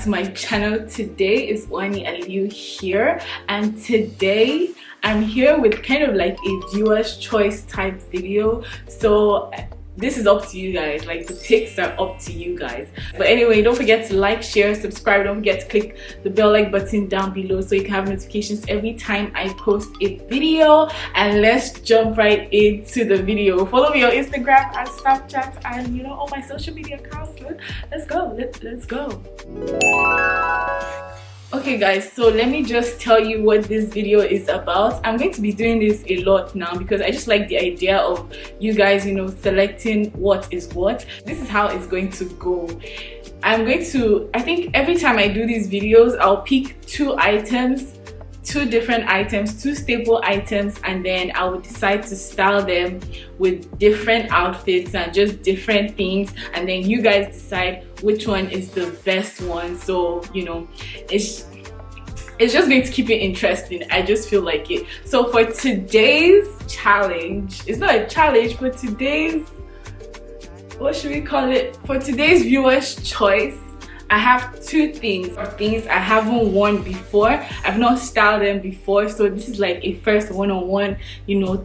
back to my channel. Today is Wani Aliyu here, and today I'm here with kind of like a viewer's choice type video. So this is up to you guys, like the picks are up to you guys. But anyway, don't forget to like, share, subscribe. Don't forget to click the bell like button down below so you can have notifications every time I post a video. And let's jump right into the video. Follow me on Instagram and Snapchat and all my social media accounts. Let's go. Let's go. Okay guys, so let me just tell you what this video is about. I'm going to be doing this a lot now because I just like the idea of you guys selecting what is what. This is how it's going to go. I think every time I do these videos, I'll pick two different items, two staple items, and then I will decide to style them with different outfits and just different things, and then you guys decide which one is the best one. So it's just going to keep it interesting. I just feel like it. So for today's challenge, it's not a challenge, for today's, what should we call it, for today's viewer's choice, I have two things I haven't worn before. I've not styled them before, so this is like a first one-on-one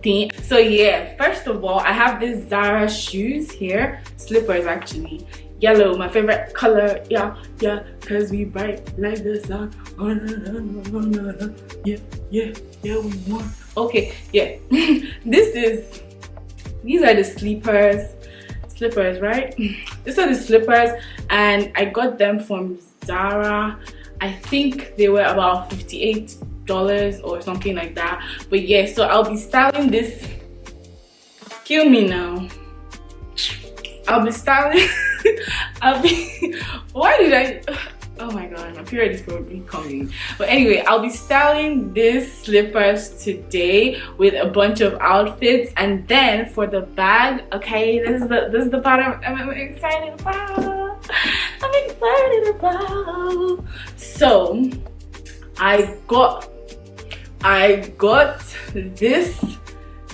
thing. So yeah, first of all, I have this Zara shoes here, slippers actually, yellow, my favorite color. Yeah, cause we bright like the sun. Oh, no. Yeah, we won. Okay, yeah. These are the slippers, right? These are the slippers, and I got them from Zara. I think they were about $58 or something like that. But yeah, so I'll be styling this. Kill me now. I'll be styling. Why did I? Oh my god, my period is probably coming. But anyway, I'll be styling these slippers today with a bunch of outfits. And then for the bag, okay, this is the part I'm excited about. So I got this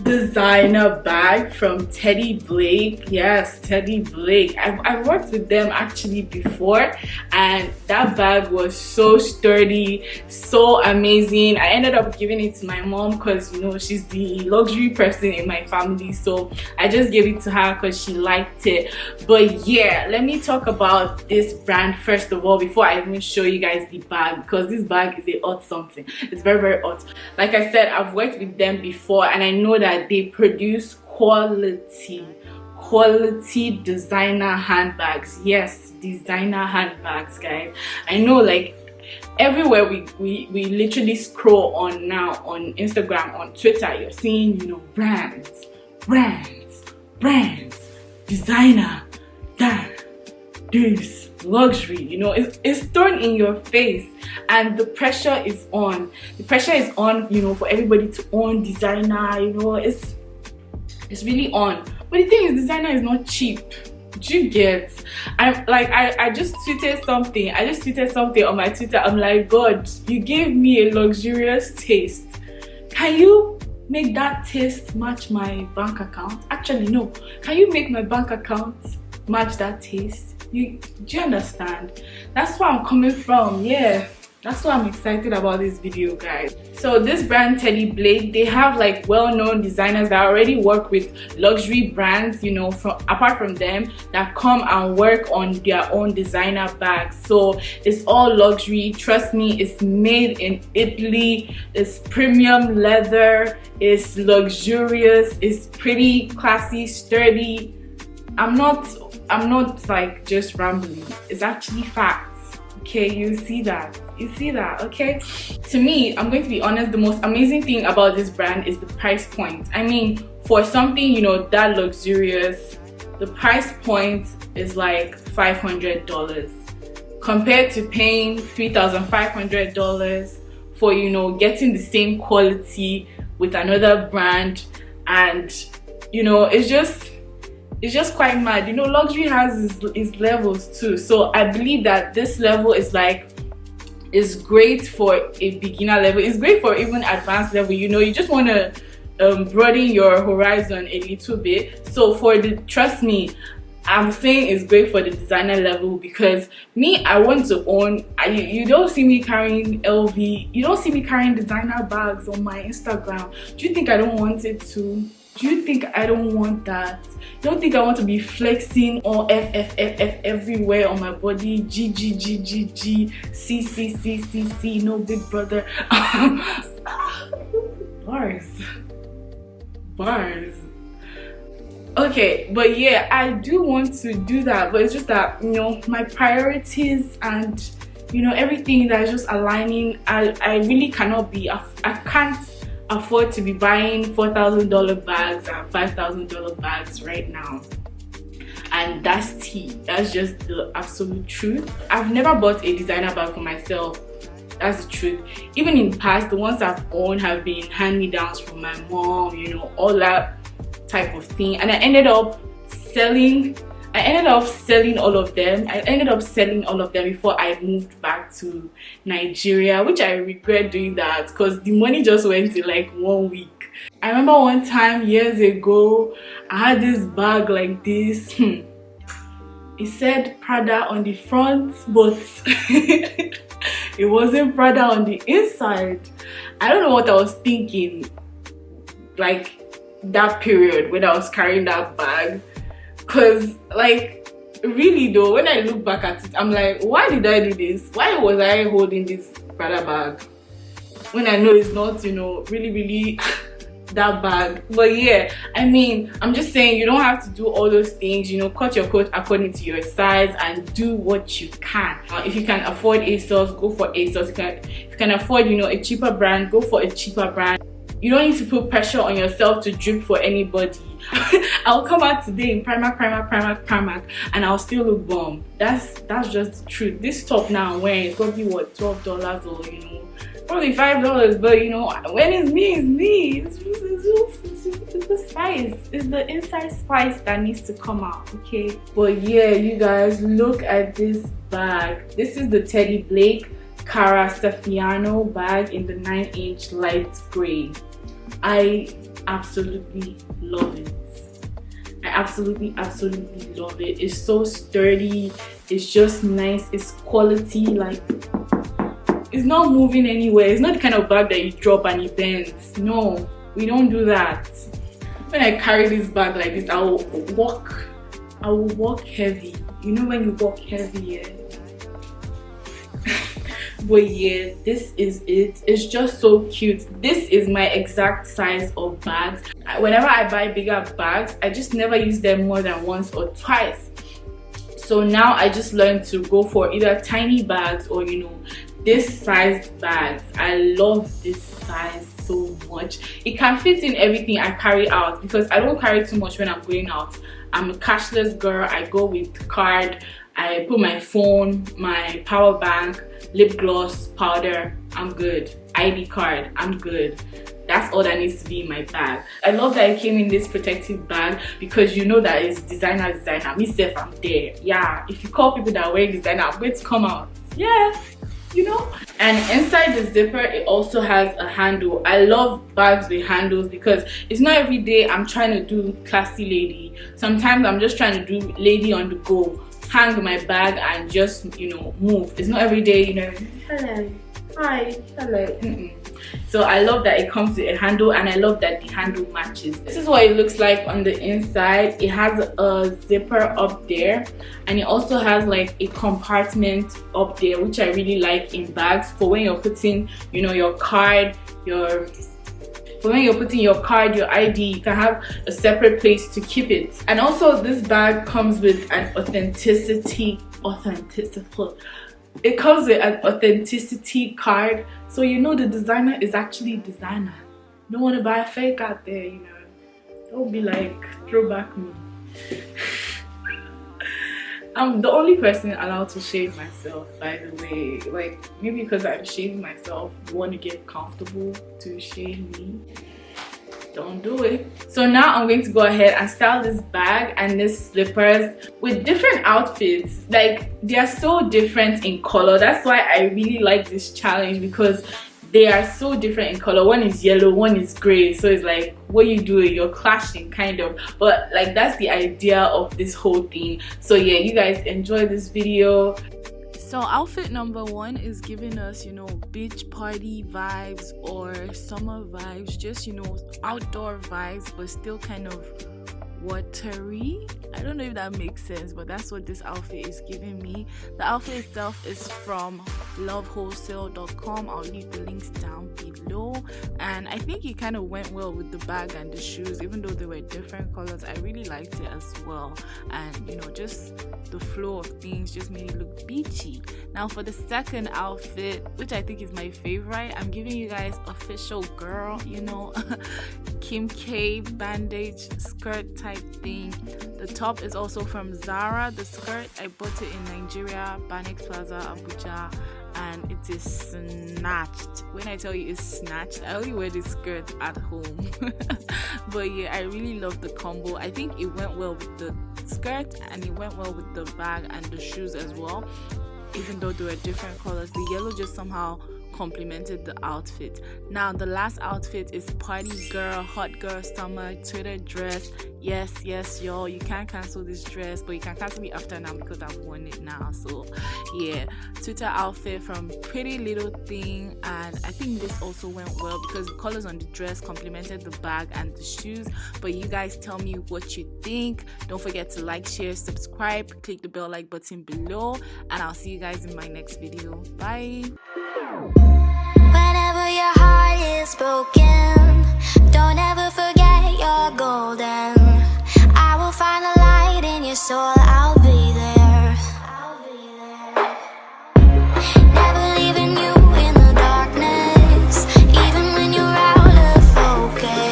designer bag from Teddy Blake. Yes, Teddy Blake. I've worked with them actually before, and that bag was so sturdy, so amazing. I ended up giving it to my mom because she's the luxury person in my family, so I just gave it to her because she liked it. But yeah, let me talk about this brand first of all before I even show you guys the bag, because this bag is a hot something. It's very, very hot. Like I said, I've worked with them before, and I know that they produce quality designer handbags. Yes, designer handbags, guys. I know, like, everywhere we literally scroll on now, on Instagram, on Twitter, you're seeing brands, designer, that, this, luxury. It's thrown in your face, and the pressure is on. For everybody to own designer. It's really on. But the thing is, designer is not cheap. Do you get? I just tweeted something on my Twitter. I'm like, God, you gave me a luxurious taste. Can you make that taste match my bank account? Actually, no. Can you make my bank account match that taste? Do you understand? That's where I'm coming from. Yeah, that's why I'm excited about this video, guys. So this brand Teddy Blake, they have like well-known designers that already work with luxury brands, apart from them, that come and work on their own designer bags. So it's all luxury. Trust me, it's made in Italy. It's premium leather. It's luxurious. It's pretty classy, sturdy. I'm not like just rambling. It's actually facts. Okay, you see that, okay? To me, I'm going to be honest, the most amazing thing about this brand is the price point. I mean, for something that luxurious, the price point is like $500 compared to paying $3,500 for getting the same quality with another brand. And it's just quite mad. Luxury has its levels too. So I believe that this level is great for a beginner level. It's great for even advanced level. You just want to broaden your horizon a little bit. So trust me, I'm saying it's great for the designer level, because me, I want to own. You don't see me carrying LV, you don't see me carrying designer bags on my Instagram. Do you think I don't want it to? Do you think I don't want that? You don't think I want to be flexing or F everywhere on my body? G G G G G C C C C C, no big brother. Bars. Okay, but yeah, I do want to do that, but it's just that, you know, my priorities and, you know, everything that is just aligning. I really cannot be, I can't afford to be buying $4,000 bags and $5,000 bags right now. And that's tea. That's just the absolute truth. I've never bought a designer bag for myself. That's the truth. Even in the past, the ones I've owned have been hand-me-downs from my mom, you know, all that type of thing. And I ended up selling all of them. I ended up selling all of them before I moved back to Nigeria, which I regret doing that, because the money just went in like 1 week. I remember one time years ago, I had this bag like this. It said Prada on the front, but it wasn't Prada on the inside. I don't know what I was thinking, like that period when I was carrying that bag. Cause like, really though, when I look back at it, I'm like, why did I do this? Why was I holding this Prada bag when I know it's not, you know, really that bag? But yeah, I mean, I'm just saying, you don't have to do all those things, you know, cut your coat according to your size and do what you can. If you can afford ASOS, go for ASOS. If you can afford, you know, a cheaper brand, go for a cheaper brand. You don't need to put pressure on yourself to drip for anybody. I'll come out today in Primark, and I'll still look bomb. That's just the truth. This top now I'm wearing is probably what, $12 or, you know, probably $5, but you know, when it's me. It's the spice. It's the inside spice that needs to come out, okay? But yeah, you guys, look at this bag. This is the Teddy Blake Cara Stefano bag in the 9-inch light gray. I absolutely love it. I absolutely love it. It's so sturdy. It's just nice. It's quality. Like, it's not moving anywhere. It's not the kind of bag that you drop and it bends. No, we don't do that. When I carry this bag like this, I will walk heavy. You know when you walk heavy, yeah? But yeah, this is it. It's just so cute. This is my exact size of bags. Whenever I buy bigger bags, I just never use them more than once or twice. So now I just learned to go for either tiny bags or, you know, this sized bags. I love this size so much. It can fit in everything I carry out, because I don't carry too much when I'm going out. I'm a cashless girl. I go with card. I put my phone, my power bank, lip gloss, powder, I'm good. ID card, I'm good. That's all that needs to be in my bag. I love that it came in this protective bag, because you know that it's designer. Me self, I'm there. Yeah, if you call people that are wearing designer, I'm going to come out. Yeah, you know. And inside the zipper, it also has a handle. I love bags with handles, because it's not every day I'm trying to do classy lady. Sometimes I'm just trying to do lady on the go. Hang my bag and just, you know, move. It's not every day, you know, hello, hi, hello. So I love that it comes with a handle, and I love that the handle matches. This is what it looks like on the inside. It has a zipper up there, and it also has like a compartment up there, which I really like in bags for when you're putting, you know, your card, your ID, you can have a separate place to keep it. And also this bag comes with an authenticity card, so you know the designer is actually designer. Don't want to buy a fake out there, you know. Don't be like throwback me. I'm the only person allowed to shave myself, by the way. Like, maybe because I'm shaving myself, you want to get comfortable to shave me. Don't do it. So now I'm going to go ahead and style this bag and these slippers with different outfits. Like, they are so different in color. That's why I really like this challenge, because they are so different in color. One is yellow, one is gray, so it's like, what you do, you're clashing kind of, but like that's the idea of this whole thing. So yeah, you guys enjoy this video. So outfit number 1 is giving us, you know, beach party vibes or summer vibes, just, you know, outdoor vibes, but still kind of watery. I don't know if that makes sense, but that's what this outfit is giving me. The outfit itself is from lovewholesale.com. I'll leave the links down below, and I think it kind of went well with the bag and the shoes, even though they were different colors. I really liked it as well, and you know, just the flow of things just made it look beachy. Now for the second outfit, which I think is my favorite, I'm giving you guys official girl, you know, Kim K bandage skirt type thing. The top is also from Zara. The skirt, I bought it in Nigeria, Banex Plaza, Abuja, and it is snatched. When I tell you it's snatched, I only wear this skirt at home. But yeah, I really love the combo. I think it went well with the skirt and it went well with the bag and the shoes as well, even though they were different colors. The yellow just somehow complemented the outfit. Now the last outfit is party girl, hot girl summer Twitter dress. Yes y'all, you can't cancel this dress, but you can cancel me after now because I've worn it now. So yeah, Twitter outfit from Pretty Little Thing, and I think this also went well because the colors on the dress complemented the bag and the shoes. But you guys tell me what you think. Don't forget to like, share, subscribe, click the bell like button below, and I'll see you guys in my next video. Bye. Whenever your heart is broken, don't ever forget you're golden. I will find a light in your soul. I'll